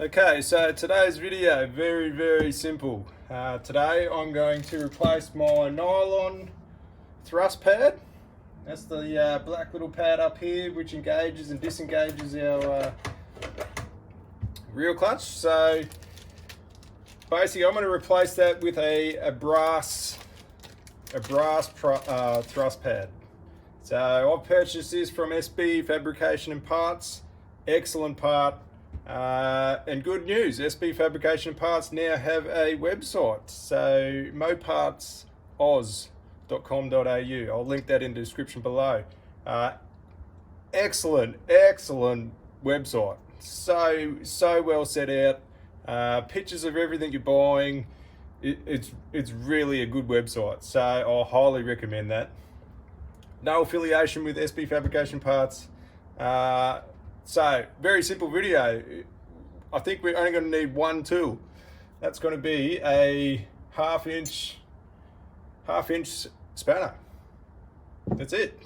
Okay, so today's video, very simple. Today I'm going to replace my nylon thrust pad. That's the black little pad up here which engages and disengages our rear clutch. So basically I'm going to replace that with a brass thrust pad. So I've purchased this from SB Fabrication and Parts. Excellent part. And good news, SB Fabrication Parts now have a website, so mopartsoz.com.au. I'll link that in the description below. Excellent website. So well set out. Pictures of everything you're buying. It's really a good website, so I'll highly recommend that. No affiliation with SB Fabrication Parts. So, very simple video. I think we're only going to need one tool. That's going to be a half inch spanner. That's it.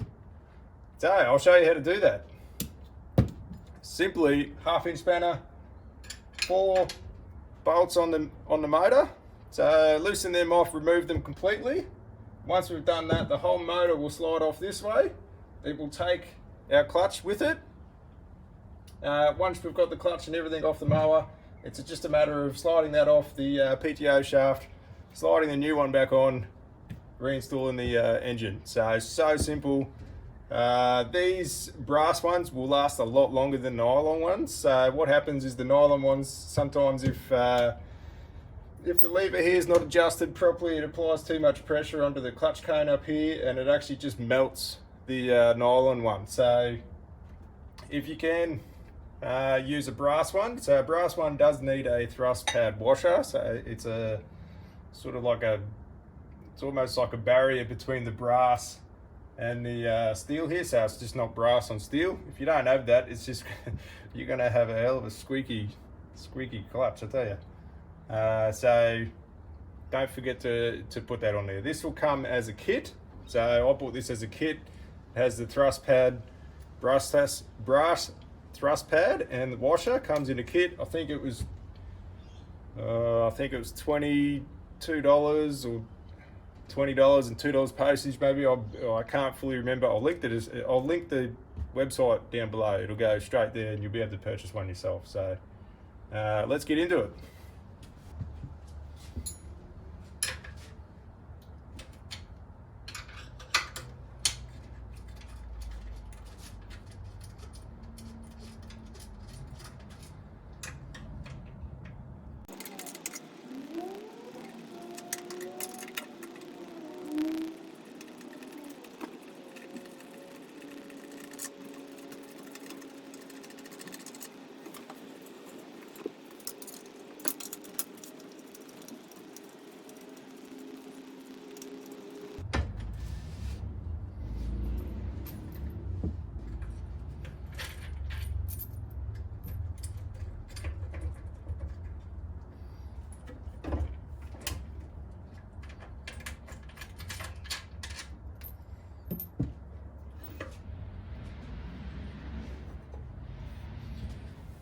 So, I'll show you how to do that. Simply, half-inch spanner, 4 bolts on the motor. So, loosen them off, remove them completely. Once we've done that, the whole motor will slide off this way. It will take our clutch with it. Once we've got the clutch and everything off the mower, it's just a matter of sliding that off the PTO shaft, sliding the new one back on, reinstalling the engine. So simple. These brass ones will last a lot longer than nylon ones. So what happens is the nylon ones, sometimes if the lever here is not adjusted properly, it applies too much pressure onto the clutch cone up here and it actually just melts the nylon one. So if you can, use a brass one. So a brass one does need a thrust pad washer. So it's a sort of like it's almost like a barrier between the brass and the steel here. So it's just not brass on steel. If you don't have that, it's just you're going to have a hell of a squeaky clutch, I tell you. So don't forget to put that on there. This will come as a kit. So I bought this as a kit. It has the thrust pad, brass thrust pad, and the washer comes in a kit. I think it was $22 or $20 and $2 postage maybe. I can't fully remember. I'll link the website down below. It'll go straight there and you'll be able to purchase one yourself. So let's get into it.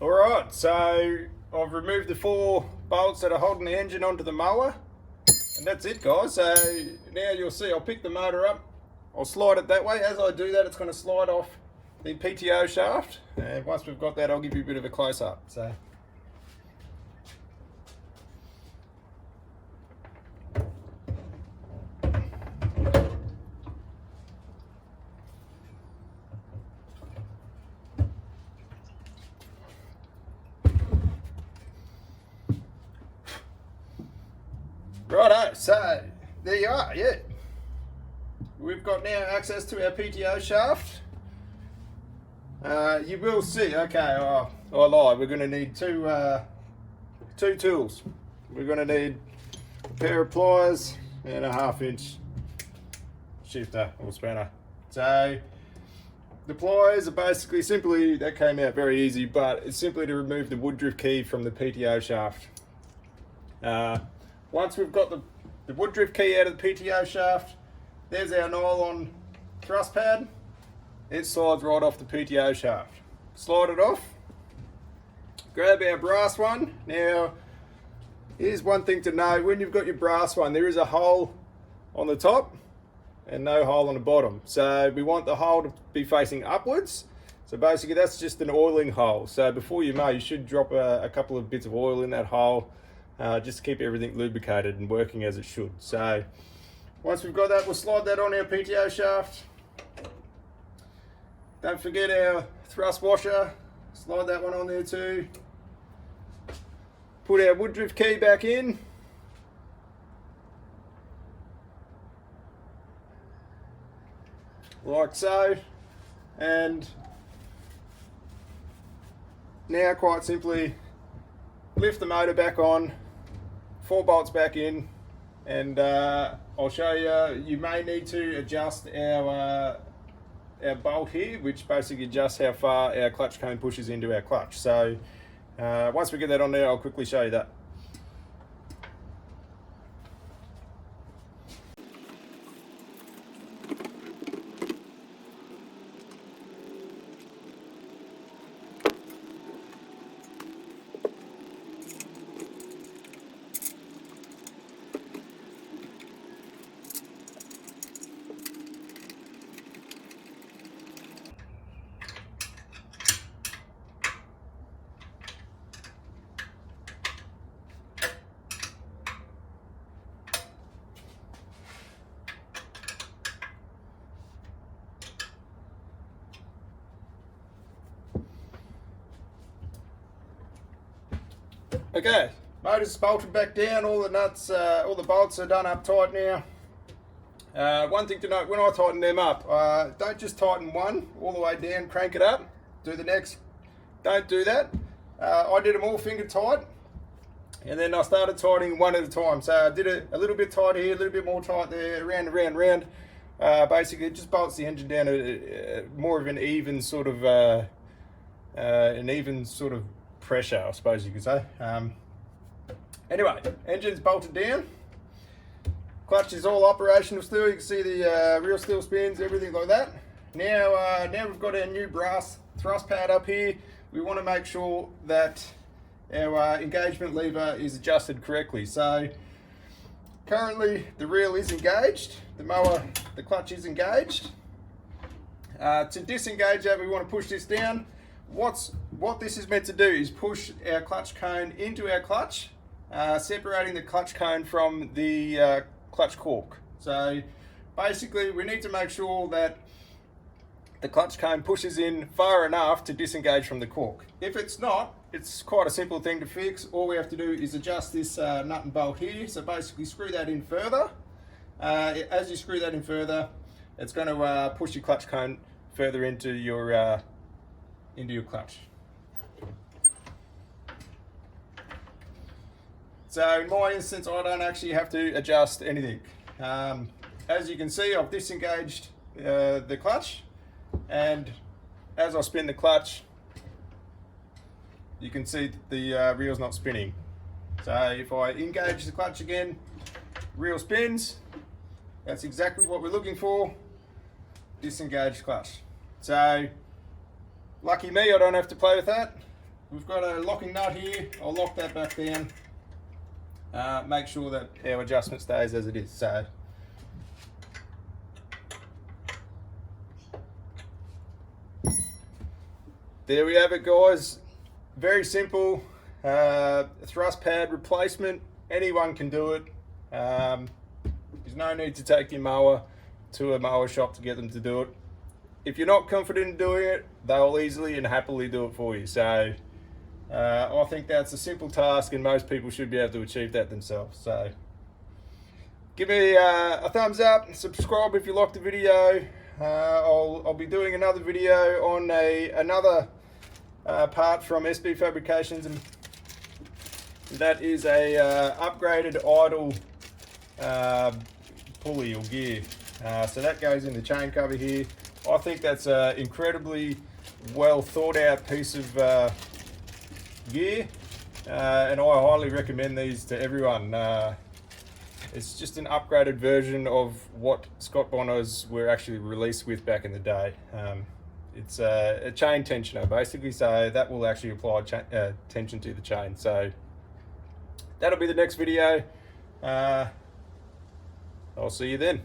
Alright, so I've removed the 4 bolts that are holding the engine onto the mower, and that's it, guys. So now you'll see I'll pick the motor up, I'll slide it that way. As I do that, it's going to slide off the PTO shaft, and once we've got that, I'll give you a bit of a close-up. So righto, so there you are, yeah. We've got now access to our PTO shaft. You will see, okay, I lied, we're going to need two tools. We're going to need a pair of pliers and a 1/2-inch shifter or spanner. So the pliers are basically that came out very easy, but it's simply to remove the wood drift key from the PTO shaft. Once we've got the wood drift key out of the PTO shaft, there's our nylon thrust pad. It slides right off the PTO shaft. Slide it off. grab our brass one. Now, here's one thing to know. When you've got your brass one, there is a hole on the top and no hole on the bottom. So we want the hole to be facing upwards. So basically that's just an oiling hole. So before you mow, you should drop a couple of bits of oil in that hole just to keep everything lubricated and working as it should. So once we've got that, we'll slide that on our PTO shaft. Don't forget our thrust washer. Slide that one on there too. Put our Woodruff key back in. Like so. And now quite simply lift the motor back on, 4 bolts back in, and I'll show you, you may need to adjust our bolt here, which basically adjusts how far our clutch cone pushes into our clutch. So once we get that on there, I'll quickly show you that. Okay, motor's bolted back down, all the nuts, all the bolts are done up tight now. One thing to note, when I tighten them up, don't just tighten one all the way down, crank it up, do the next, don't do that. I did them all finger tight, and then I started tightening one at a time. So I did it a little bit tight here, a little bit more tight there, round. Basically it just bolts the engine down to more of an even sort of pressure, I suppose you could say. Anyway, engine's bolted down, clutch is all operational still. You can see the reel still spins, everything like that. Now we've got our new brass thrust pad up here. We want to make sure that our engagement lever is adjusted correctly. So currently the reel is engaged, the clutch is engaged. To disengage that, we want to push this down. What this is meant to do is push our clutch cone into our clutch, separating the clutch cone from the clutch cork. So basically we need to make sure that the clutch cone pushes in far enough to disengage from the cork. If it's not, it's quite a simple thing to fix. All we have to do is adjust this nut and bolt here. So basically screw that in further. As you screw that in further, it's going to push your clutch cone further into your clutch. So in my instance, I don't actually have to adjust anything. As you can see, I've disengaged the clutch, and as I spin the clutch, you can see the reel's not spinning. So if I engage the clutch again, reel spins. That's exactly what we're looking for. Disengaged clutch. So lucky me, I don't have to play with that. We've got a locking nut here. I'll lock that back down. Make sure that our adjustment stays as it is. So there we have it, guys. Very simple thrust pad replacement. Anyone can do it. There's no need to take your mower to a mower shop to get them to do it. If you're not confident in doing it, they'll easily and happily do it for you. So I think that's a simple task, and most people should be able to achieve that themselves. So give me a thumbs up, subscribe if you liked the video. I'll be doing another video on another part from SB Fabrications, and that is a upgraded idle pulley or gear. So that goes in the chain cover here. I think that's an incredibly well thought out piece of gear, and I highly recommend these to everyone. It's just an upgraded version of what Scott Bonnars were actually released with back in the day. It's a chain tensioner basically, so that will actually apply tension to the chain. So that'll be the next video. I'll see you then.